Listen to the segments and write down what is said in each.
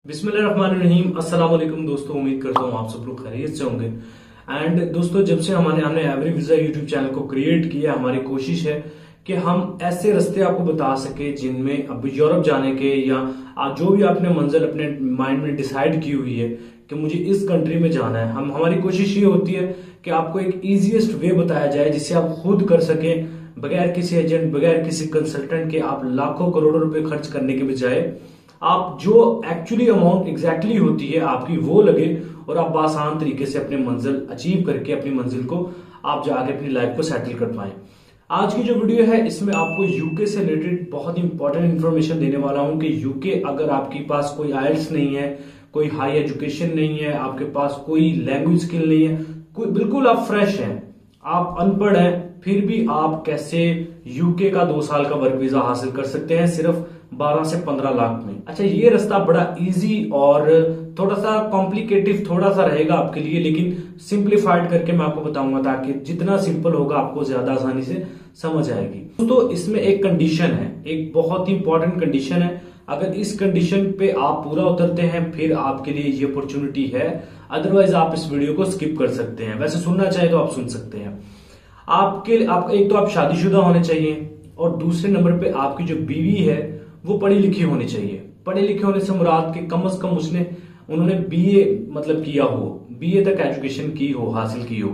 बिस्मिल्लाहिर्रहमानिर्रहीम। अस्सलाम वालेकुम दोस्तों, उम्मीद करता हूँ आप सब लोग खैरियत से होंगे। एंड दोस्तों, जब से हमने एवरी वीजा यूट्यूब चैनल को क्रिएट किया, हमारी कोशिश है कि हम ऐसे रास्ते आपको बता सके जिनमें अब यूरोप जाने के या जो भी आपने मंजिल अपने माइंड में डिसाइड की हुई है कि मुझे इस कंट्री में जाना है, हमारी कोशिश ये होती है कि आपको एक इजीएस्ट वे बताया जाए जिससे आप खुद कर सकें, बगैर किसी एजेंट, बगैर किसी कंसल्टेंट के। आप लाखों करोड़ों रुपए खर्च करने के बजाय आप जो एक्चुअली अमाउंट एग्जैक्टली होती है आपकी वो लगे और आप आसान तरीके से अपने मंजिल अचीव करके अपनी मंजिल को आप जाके अपनी लाइफ को सेटल कर पाए। आज की जो वीडियो है इसमें आपको यूके से रिलेटेड बहुत इंपॉर्टेंट इंफॉर्मेशन देने वाला हूं कि यूके, अगर आपके पास कोई आइल्स नहीं है, कोई हाई एजुकेशन नहीं है, आपके पास कोई लैंग्वेज स्किल नहीं है, कोई बिल्कुल आप फ्रेश हैं, आप अनपढ़ हैं, फिर भी आप कैसे यूके का 2 साल का वर्क वीजा हासिल कर सकते हैं सिर्फ 12 से 15 लाख में। अच्छा, ये रास्ता बड़ा इजी और थोड़ा सा कॉम्प्लिकेटिव थोड़ा सा रहेगा आपके लिए, लेकिन सिंप्लीफाइड करके मैं आपको बताऊंगा ताकि जितना सिंपल होगा आपको ज्यादा आसानी से समझ आएगी। तो इसमें एक कंडीशन है, एक बहुत ही इंपॉर्टेंट कंडीशन है। अगर इस कंडीशन पे आप पूरा उतरते हैं फिर आपके लिए ये अपॉर्चुनिटी है, अदरवाइज आप इस वीडियो को स्किप कर सकते हैं। वैसे सुनना चाहे तो आप सुन सकते हैं। एक तो आप शादीशुदा होने चाहिए और दूसरे नंबर पे आपकी जो बीवी है वो पढ़ी लिखी होनी चाहिए। पढ़े लिखे होने से मुराद के कम से कम उन्होंने बीए मतलब किया हो, बीए तक एजुकेशन की हो, हासिल की हो।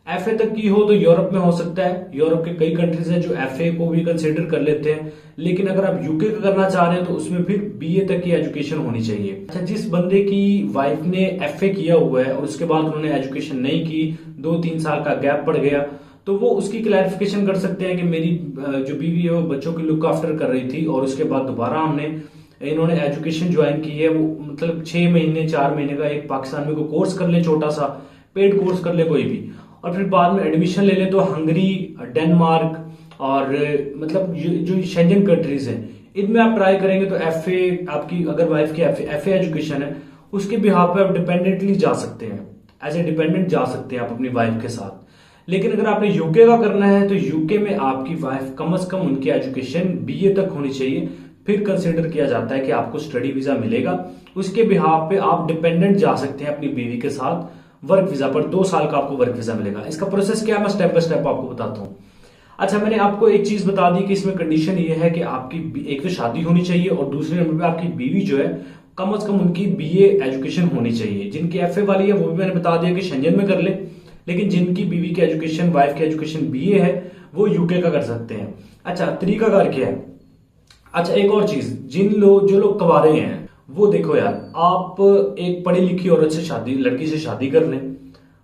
एफए तक की हो तो यूरोप में हो सकता है, यूरोप के कई कंट्रीज हैं जो एफए को भी कंसिडर कर लेते हैं, लेकिन अगर आप यूके का करना चाह रहे हैं तो उसमें फिर बीए तक की एजुकेशन होनी चाहिए। अच्छा, जिस बंदे की वाइफ ने एफए किया हुआ है और उसके बाद उन्होंने एजुकेशन नहीं की, 2-3 साल का गैप पड़ गया, तो वो उसकी क्लैरिफिकेशन कर सकते हैं कि मेरी जो बीवी है वो बच्चों की लुक आफ्टर कर रही थी और उसके बाद दोबारा इन्होंने एजुकेशन ज्वाइन की है। वो मतलब 6 महीने 4 महीने का एक पाकिस्तान में कोई कोर्स कर ले, छोटा सा पेड कोर्स कर ले कोई भी, और फिर बाद में एडमिशन ले ले तो हंगरी, डेनमार्क और मतलब जो शेंजन कंट्रीज हैं इनमें आप ट्राई करेंगे तो एफए, आपकी अगर वाइफ की एफए एजुकेशन है उसके बिहाफ पे आप डिपेंडेंटली जा सकते हैं, एज ए डिपेंडेंट जा सकते हैं आप अपनी वाइफ के साथ। लेकिन अगर आपने यूके का करना है तो यूके में आपकी वाइफ कम से कम उनकी एजुकेशन बीए तक होनी चाहिए, फिर कंसिडर किया जाता है कि आपको स्टडी वीजा मिलेगा। उसके बिहाफ पे आप डिपेंडेंट जा सकते हैं अपनी बीवी के साथ वर्क वीजा पर, 2 साल का आपको वर्क वीजा मिलेगा। इसका प्रोसेस क्या है मैं स्टेप बाय स्टेप आपको बताता हूँ। अच्छा, मैंने आपको एक चीज बता दी कि इसमें कंडीशन ये है कि आपकी एक तो शादी होनी चाहिए और दूसरे नंबर पे आपकी बीवी जो है कम से कम उनकी बीए एजुकेशन होनी चाहिए। जिनकी एफए वाली है वो भी मैंने बता दिया कि शेंजन में कर ले, लेकिन जिनकी बीवी की एजुकेशन, वाइफ की एजुकेशन बीए है वो यूके का कर सकते हैं। अच्छा, तरीकाकार क्या है? अच्छा, एक और चीज, जो लोग कवारे हैं वो देखो यार, आप एक पढ़ी लिखी औरत से लड़की से शादी कर लें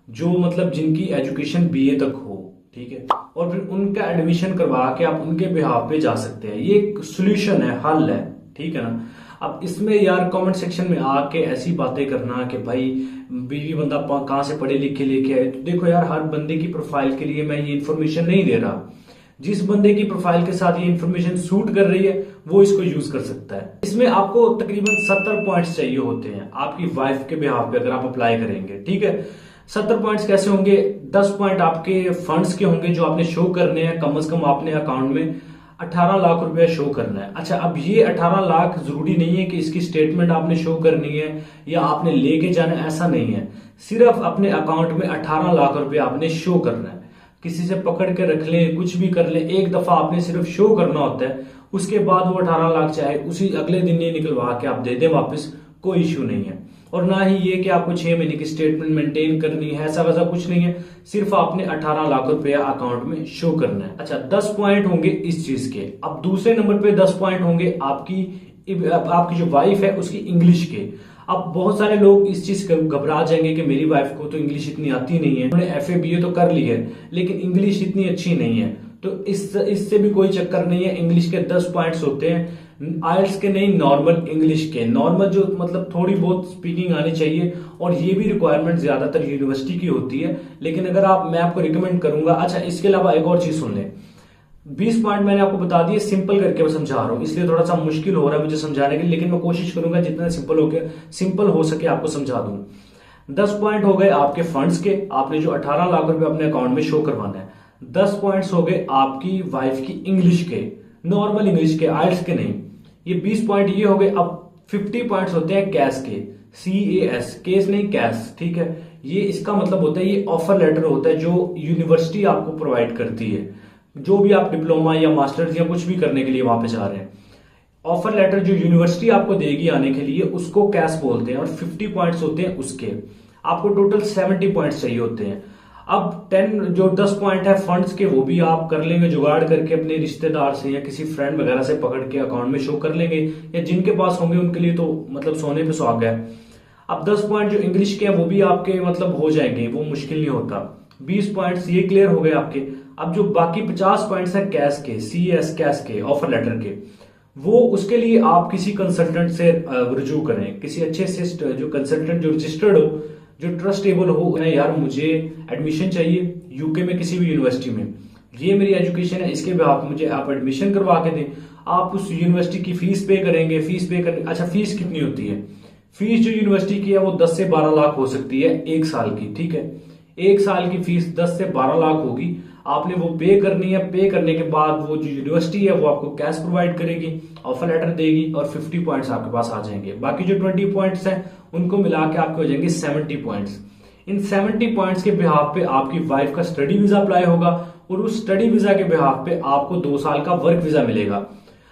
जो मतलब जिनकी एजुकेशन बीए तक हो, ठीक है, और फिर उनका एडमिशन करवा के आप उनके बिहाफ पे जा सकते हैं। ये एक सोल्यूशन है, हल है, ठीक है ना। अब इसमें यार कमेंट सेक्शन में आके ऐसी बातें करना कि भाई बीवी बंदा कहां से पढ़े लिखे लेके आए, तो देखो यार, हर बंदे की प्रोफाइल के लिए मैं ये इन्फॉर्मेशन नहीं दे रहा। जिस बंदे की प्रोफाइल के साथ ये इन्फॉर्मेशन सूट कर रही है वो इसको यूज कर सकता है। इसमें आपको तकरीबन 70 पॉइंट्स चाहिए होते हैं आपकी वाइफ के बिहाफ पे अगर आप अप्लाई करेंगे, ठीक है। 70 पॉइंट्स कैसे होंगे? 10 पॉइंट आपके फंड्स के होंगे जो आपने शो करने हैं, कम से कम आपने अकाउंट में 18 लाख रुपया शो करना है। अच्छा, अब ये 18 लाख जरूरी नहीं है कि इसकी स्टेटमेंट आपने शो करनी है या आपने लेके जाना है, ऐसा नहीं है। सिर्फ अपने अकाउंट में 18 लाख रुपया आपने शो करना है। किसी से पकड़ के रख ले, कुछ भी कर ले, एक दफा आपने सिर्फ शो करना होता है। उसके बाद वो 18 लाख चाहे उसी अगले दिन ही निकलवा के आप दे दें वापस, कोई इश्यू नहीं है। और ना ही ये कि आपको 6 महीने की स्टेटमेंट मेंटेन करनी है, ऐसा वैसा कुछ नहीं है। सिर्फ आपने 18 लाख रुपया अकाउंट में शो करना है। अच्छा, 10 पॉइंट होंगे इस चीज के। अब दूसरे नंबर पे 10 पॉइंट होंगे आपकी जो वाइफ है उसकी इंग्लिश के। अब बहुत सारे लोग इस चीज से घबरा जाएंगे कि मेरी वाइफ को तो इंग्लिश इतनी आती नहीं है, उन्होंने एफए बीए तो कर ली है लेकिन इंग्लिश इतनी अच्छी नहीं है। तो इससे भी कोई चक्कर नहीं है। इंग्लिश के 10 पॉइंट्स होते हैं, आइल्स के नहीं, नॉर्मल इंग्लिश के। नॉर्मल जो मतलब थोड़ी बहुत स्पीकिंग आनी चाहिए, और ये भी रिक्वायरमेंट ज्यादातर यूनिवर्सिटी की होती है। लेकिन अगर मैं आपको रिकमेंड करूंगा। अच्छा, इसके अलावा एक और चीज सुन लें। 20 पॉइंट मैंने आपको बता दिए, सिंपल करके मैं समझा रहा हूं, इसलिए थोड़ा सा मुश्किल हो रहा है मुझे समझाने के लिए, लेकिन मैं कोशिश करूंगा जितना सिंपल हो सके आपको समझा दूं। 10 पॉइंट हो गए आपके फंड्स के, आपने जो 18 लाख रुपए अपने अकाउंट में शो करवाना है। 10 पॉइंट्स हो गए आपकी वाइफ की इंग्लिश के, नॉर्मल इंग्लिश के, आइल्स के नहीं। ये 20 पॉइंट ये हो गए। अब 50 पॉइंट्स होते हैं कैश के, CAS, केस नहीं कैश, ठीक है। ये इसका मतलब होता है, ये ऑफर लेटर होता है जो यूनिवर्सिटी आपको प्रोवाइड करती है, जो भी आप डिप्लोमा या मास्टर्स या कुछ भी करने के लिए वहां पे जा रहे हैं। ऑफर लेटर जो यूनिवर्सिटी आपको देगी आने के लिए, उसको कैश बोलते हैं, और 50 पॉइंट्स होते हैं उसके। आपको टोटल 70 पॉइंट्स चाहिए होते हैं। अब 10 पॉइंट है फंड्स के, वो भी आप कर लेंगे जुगाड़ करके अपने रिश्तेदार से या किसी फ्रेंड वगैरह से पकड़ के अकाउंट में शो कर लेंगे, या जिनके पास होंगे उनके लिए तो मतलब सोने पे सुहागा है। अब 10 पॉइंट जो इंग्लिश के हैं वो भी आपके मतलब हो जाएंगे, वो मुश्किल नहीं होता। 20 पॉइंट्स ये क्लियर हो गए आपके। अब जो बाकी 50 पॉइंट्स है कैश के, CAS कैश के, ऑफर लेटर के, वो उसके लिए आप किसी कंसल्टेंट से रुजू करें, किसी अच्छे से जो कंसल्टेंट जो रजिस्टर्ड हो, जो ट्रस्टेबल हो। यार मुझे एडमिशन चाहिए यूके में किसी भी यूनिवर्सिटी में, ये मेरी एजुकेशन है, इसके बिहाफ मुझे आप एडमिशन करवा के दें। आप उस यूनिवर्सिटी की फीस पे करेंगे, फीस पे करने, अच्छा फीस कितनी होती है? फीस जो यूनिवर्सिटी की है वो 10 से 12 लाख हो सकती है एक साल की, ठीक है। एक साल की फीस 10 से 12 लाख होगी, आपने वो पे करनी है। पे करने के बाद वो जो यूनिवर्सिटी है वो आपको कैश प्रोवाइड करेगी, ऑफर लेटर देगी, और 50 पॉइंट्स आपके पास आ जाएंगे। बाकी जो 20 पॉइंट्स हैं उनको मिला के आपके हो जाएंगे 70 पॉइंट्स। इन 70 पॉइंट्स के बिहाफ पे आपकी वाइफ का स्टडी वीजा अप्लाई होगा, और उस स्टडी वीजा के बिहाफ पे आपको 2 साल का वर्क वीजा मिलेगा।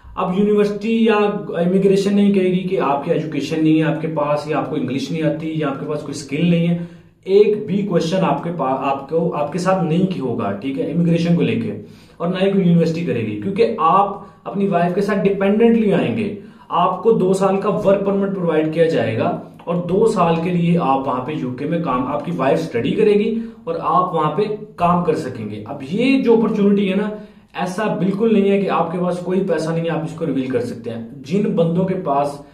अब यूनिवर्सिटी या इमिग्रेशन नहीं कहेगी कि आपकी एजुकेशन नहीं है आपके पास, या आपको इंग्लिश नहीं आती, या आपके पास कोई स्किल नहीं है। एक भी क्वेश्चन आपके पास आपके साथ नहीं की होगा, ठीक है, इमिग्रेशन को लेके, और ना ही कोई यूनिवर्सिटी करेगी, क्योंकि आप अपनी वाइफ के साथ डिपेंडेंटली आएंगे। आपको 2 साल का वर्क परमिट प्रोवाइड किया जाएगा, और 2 साल के लिए आप वहां पे यूके में काम, आपकी वाइफ स्टडी करेगी और आप वहां पे काम कर सकेंगे। अब ये जो अपॉर्चुनिटी है ना, ऐसा बिल्कुल नहीं है कि आपके पास कोई पैसा नहीं है आप इसको रिवील कर सकते हैं। जिन बंदों के पास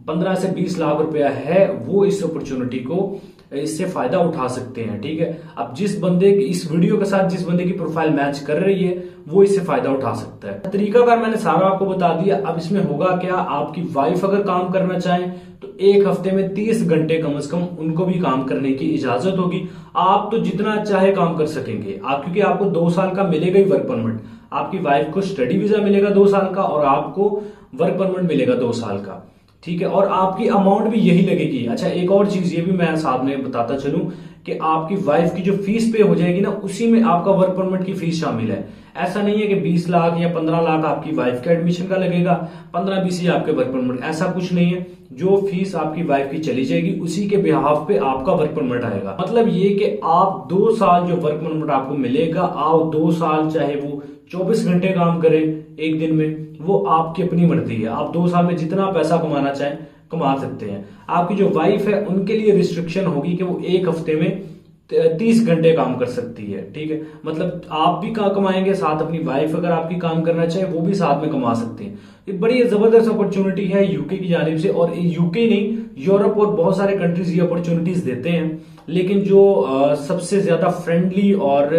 15 से 20 लाख रुपया है वो इस अपॉर्चुनिटी को, इससे फायदा उठा सकते हैं, ठीक है। अब जिस बंदे की इस वीडियो के साथ जिस बंदे की प्रोफाइल मैच कर रही है वो इससे फायदा उठा सकता है। तरीकाकार मैंने सारा आपको बता दिया। अब इसमें होगा क्या, आपकी वाइफ अगर काम करना चाहे तो एक हफ्ते में 30 घंटे कम से कम उनको भी काम करने की इजाजत होगी। आप तो जितना चाहे काम कर सकेंगे आप, क्योंकि आपको 2 साल का मिलेगा ही वर्क परमिट। आपकी वाइफ को स्टडी वीजा मिलेगा 2 साल का, और आपको वर्क परमिट मिलेगा 2 साल का, ठीक है। और आपकी अमाउंट भी यही लगेगी। अच्छा एक और चीज ये भी मैं साथ में बताता चलूं कि आपकी वाइफ की जो फीस पे हो जाएगी ना, उसी में आपका वर्क परमिट की फीस शामिल है। ऐसा नहीं है कि 20 लाख या 15 लाख आपकी वाइफ के एडमिशन का लगेगा, 15-20 ही आपके वर्क परमिट, ऐसा कुछ नहीं है। जो फीस आपकी वाइफ की चली जाएगी उसी के बिहाफ पे आपका वर्क परमिट आएगा। मतलब ये कि आप 2 साल जो वर्क परमिट आपको मिलेगा, आप 2 साल चाहे वो 24 घंटे काम करें एक दिन में, वो आपकी अपनी मर्जी है। आप 2 साल में जितना पैसा कमाना चाहें कमा सकते हैं। आपकी जो वाइफ है उनके लिए रिस्ट्रिक्शन होगी कि वो एक हफ्ते में 30 घंटे काम कर सकती है, ठीक है। मतलब आप भी कमाएंगे, साथ अपनी वाइफ अगर आपकी काम करना चाहे वो भी साथ में कमा सकते हैं। ये बड़ी जबरदस्त अपॉर्चुनिटी है यूके की जानिब से, और यूके नहीं यूरोप और बहुत सारे कंट्रीज ये अपॉर्चुनिटीज देते हैं। लेकिन जो सबसे ज्यादा फ्रेंडली और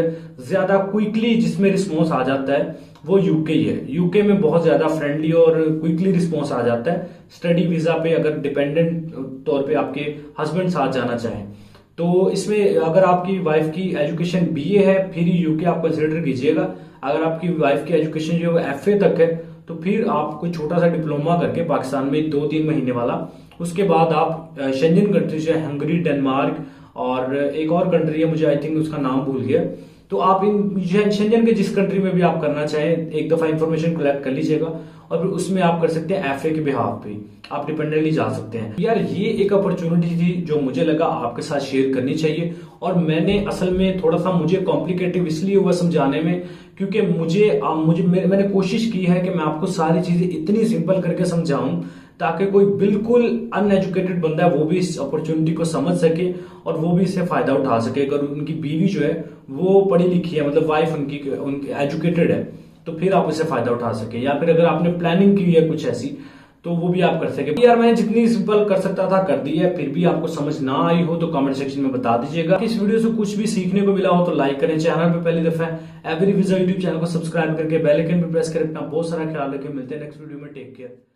ज्यादा क्विकली जिसमें रिस्पॉन्स आ जाता है वो यूके ही है। यूके में बहुत ज्यादा फ्रेंडली और क्विकली रिस्पॉन्स आ जाता है स्टडी वीजा पे, अगर डिपेंडेंट तौर पे आपके हस्बैंड साथ जाना चाहें तो। इसमें अगर आपकी वाइफ की एजुकेशन BA है फिर ही यूके आप कंसिडर कीजिएगा। अगर आपकी वाइफ की एजुकेशन जो है FA तक है तो फिर आप कोई छोटा सा डिप्लोमा करके पाकिस्तान में 2-3 महीने वाला, उसके बाद आप शेंजन कंट्रीज है, हंगरी, डेनमार्क और एक और कंट्री है मुझे आई थिंक उसका नाम भूल गया, तो आप इन शेंजन के जिस कंट्री में भी आप करना चाहें एक दफा इंफॉर्मेशन कलेक्ट कर लीजिएगा, और फिर उसमें आप कर सकते हैं FA के बिहाफ पे, आप डिपेंडेंटली जा सकते हैं। यार ये एक अपॉर्चुनिटी थी जो मुझे लगा आपके साथ शेयर करनी चाहिए, और मैंने असल में थोड़ा सा मुझे कॉम्प्लिकेटिव इसलिए हुआ समझाने में क्योंकि मैंने कोशिश की है कि मैं आपको सारी चीजें इतनी सिंपल करके समझाऊं ताकि कोई बिल्कुल अनएजुकेटेड बंदा है वो भी इस अपॉर्चुनिटी को समझ सके और वो भी इससे फायदा उठा सके। अगर उनकी बीवी जो है वो पढ़ी लिखी है, मतलब वाइफ उनकी एजुकेटेड है, तो फिर आप इससे फायदा उठा सके, या फिर अगर आपने प्लानिंग की है कुछ ऐसी तो वो भी आप कर सके। यार मैंने जितनी सिंपल कर सकता था कर दी है, फिर भी आपको समझ ना आई हो तो कमेंट सेक्शन में बता दीजिएगा। इस वीडियो से कुछ भी सीखने को मिला हो तो लाइक करें, चैनल पे पहली दफा एवरी विजन यूट्यूब चैनल को सब्सक्राइब करके बेल आइकन पे प्रेस करें। अपना बहुत सारा ख्याल रखें, मिलते हैं नेक्स्ट वीडियो में, टेक केयर।